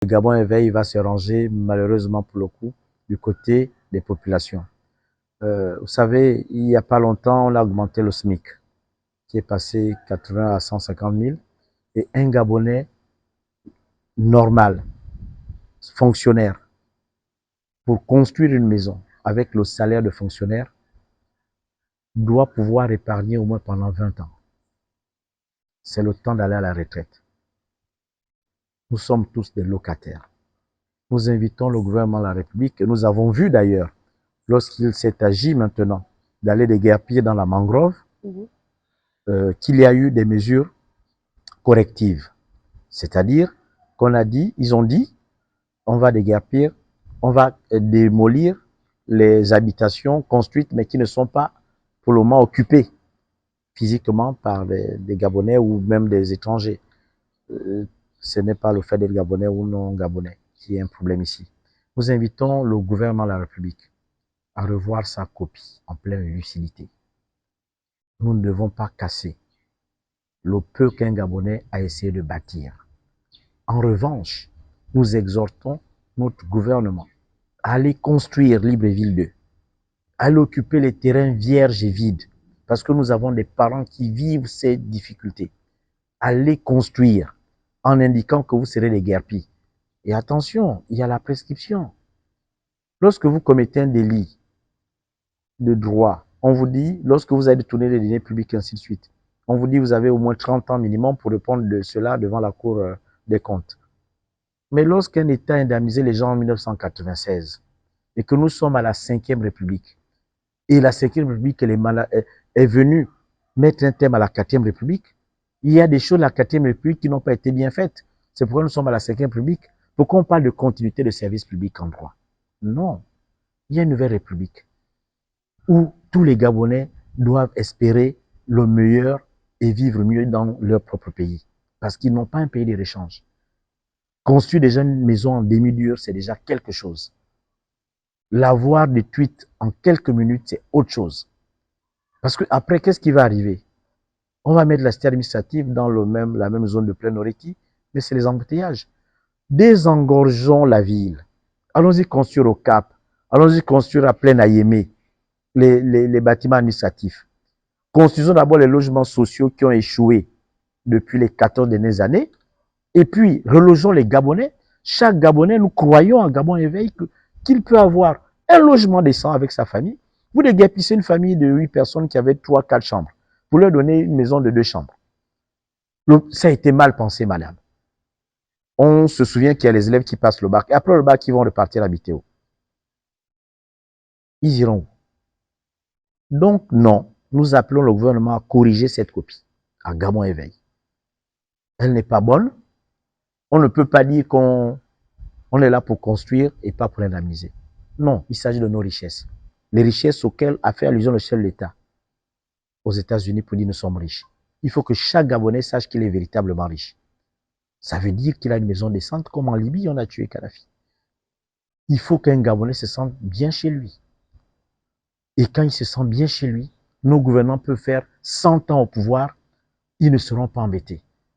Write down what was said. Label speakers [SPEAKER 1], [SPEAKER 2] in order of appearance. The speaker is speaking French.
[SPEAKER 1] Le Gabon éveil va se ranger, malheureusement pour le coup, du côté des populations. Vous savez, il n'y a pas longtemps, on a augmenté le SMIC, qui est passé 80 à 150 000. Et un Gabonais normal, fonctionnaire, pour construire une maison avec le salaire de fonctionnaire, doit pouvoir épargner au moins pendant 20 ans. C'est le temps d'aller à la retraite. Nous sommes tous des locataires. Nous invitons le gouvernement de la République, et nous avons vu d'ailleurs, lorsqu'il s'est agi maintenant d'aller déguerpir dans la mangrove, qu'il y a eu des mesures correctives. C'est-à-dire qu'on a dit, ils ont dit, on va déguerpir, on va démolir les habitations construites mais qui ne sont pas pour le moment occupées physiquement par des Gabonais ou même des étrangers. Ce n'est pas le fait d'être Gabonais ou non Gabonais qui est un problème ici. Nous invitons le gouvernement de la République à revoir sa copie en pleine lucidité. Nous ne devons pas casser le peu qu'un Gabonais a essayé de bâtir. En revanche, nous exhortons notre gouvernement à aller construire Libreville 2, à aller occuper les terrains vierges et vides, parce que nous avons des parents qui vivent ces difficultés. Allez construire en indiquant que vous serez des guerpis. Et attention, il y a la prescription. Lorsque vous commettez un délit de droit, on vous dit, lorsque vous avez détourné les deniers publics, ainsi de suite, on vous dit que vous avez au moins 30 ans minimum pour répondre de cela devant la Cour des comptes. Mais lorsqu'un État a indemnisé les gens en 1996 et que nous sommes à la 5e République, et la 5e République est venue mettre un terme à la 4e République, il y a des choses de la 4e République qui n'ont pas été bien faites. C'est pourquoi nous sommes à la 5e République. Pourquoi on parle de continuité de service public en droit? Non. Il y a une nouvelle République où tous les Gabonais doivent espérer le meilleur et vivre mieux dans leur propre pays. Parce qu'ils n'ont pas un pays de réchange. Construire déjà une maison en demi-dur, c'est déjà quelque chose. L'avoir des tweets en quelques minutes, c'est autre chose. Parce que après, qu'est-ce qui va arriver? On va mettre la cité administrative dans la même zone de Plein-Oreki, mais c'est les embouteillages. Désengorgeons la ville. Allons-y construire au Cap. Allons-y construire à Plein-Ayémé les bâtiments administratifs. Construisons d'abord les logements sociaux qui ont échoué depuis les 14 dernières années. Et puis, relogeons les Gabonais. Chaque Gabonais, nous croyons en Gabon éveil qu'il peut avoir un logement décent avec sa famille. Vous déguerpissez une famille de 8 personnes qui avait 3, 4 chambres. Vous leur donnez une maison de 2 chambres. Ça a été mal pensé, madame. On se souvient qu'il y a les élèves qui passent le bac. Et après le bac, ils vont repartir habiter où? Ils iront où? Donc, non. Nous appelons le gouvernement à corriger cette copie à Gabon éveil. Elle n'est pas bonne. On ne peut pas dire qu'on est là pour construire et pas pour indemniser. Non, il s'agit de nos richesses. Les richesses auxquelles a fait allusion le chef de l'État aux États-Unis pour dire nous sommes riches. Il faut que chaque Gabonais sache qu'il est véritablement riche. Ça veut dire qu'il a une maison décente, comme en Libye, on a tué Kadhafi. Il faut qu'un Gabonais se sente bien chez lui. Et quand il se sent bien chez lui, nos gouvernants peuvent faire 100 ans au pouvoir, ils ne seront pas embêtés.